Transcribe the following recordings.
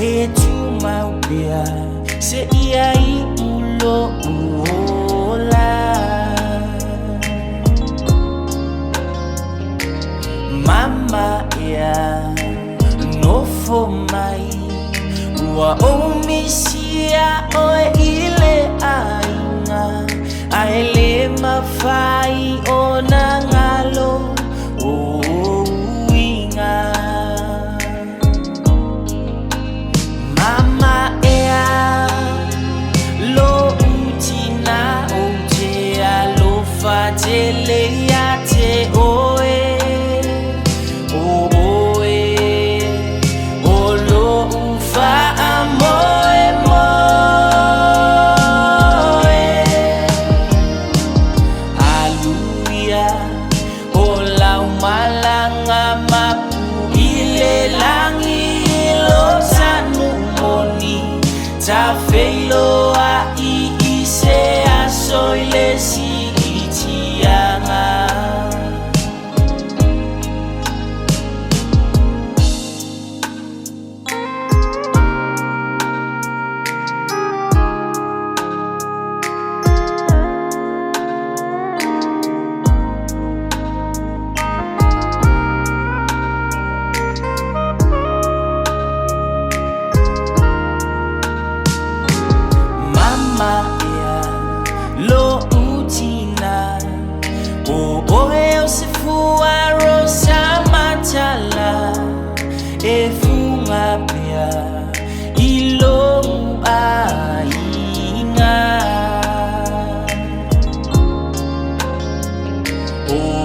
e tu mau pia se ia I ulo uola mama ia no fo mai ua o misia oe ile ainga aele mafai o na ngalo o inga mama ea lo utina o te alo fatele ya te oe ta feilo a I se a soile si itianga lo utina o oe o se fuaro sa matala e funga pia I lo ainga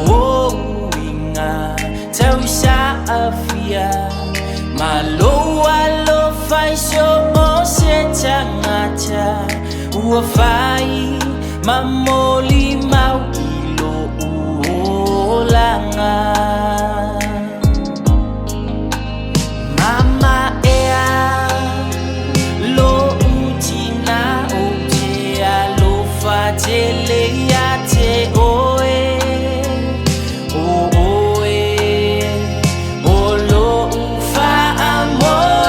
o inga tau sa afia malo alo fai so o se tangata ua fai mamoli mau ilo uolanga mama ea lo utina o te alo fatele ya te oe o oe o lo ufa amoe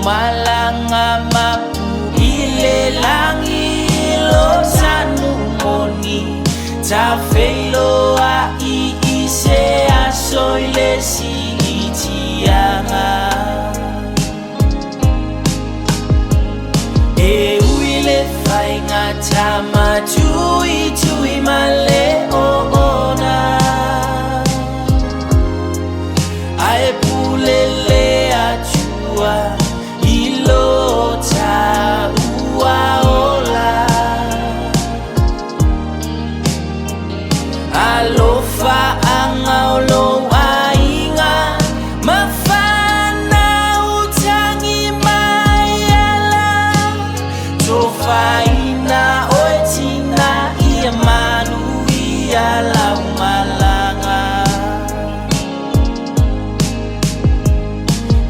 malanga mapu ile langi lo sanu moni ta feilo a I se a soile si itianga e uile fainga tama tui male o ona ae pulele a chua alofa angaulo ainga mafana utangi mayala tofaina oetina ia manu ia lau malanga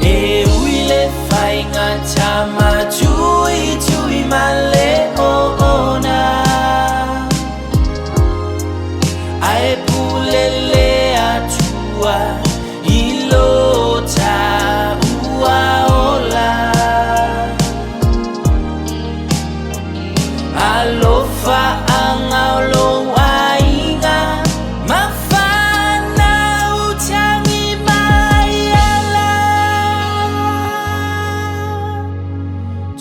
e uile fainga tama tui male o ona ae pulele atua ilo ta ua ola alofa angaulo ainga mafana utangi mayala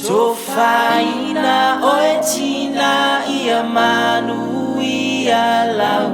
tofaina oetina ia manu ia lau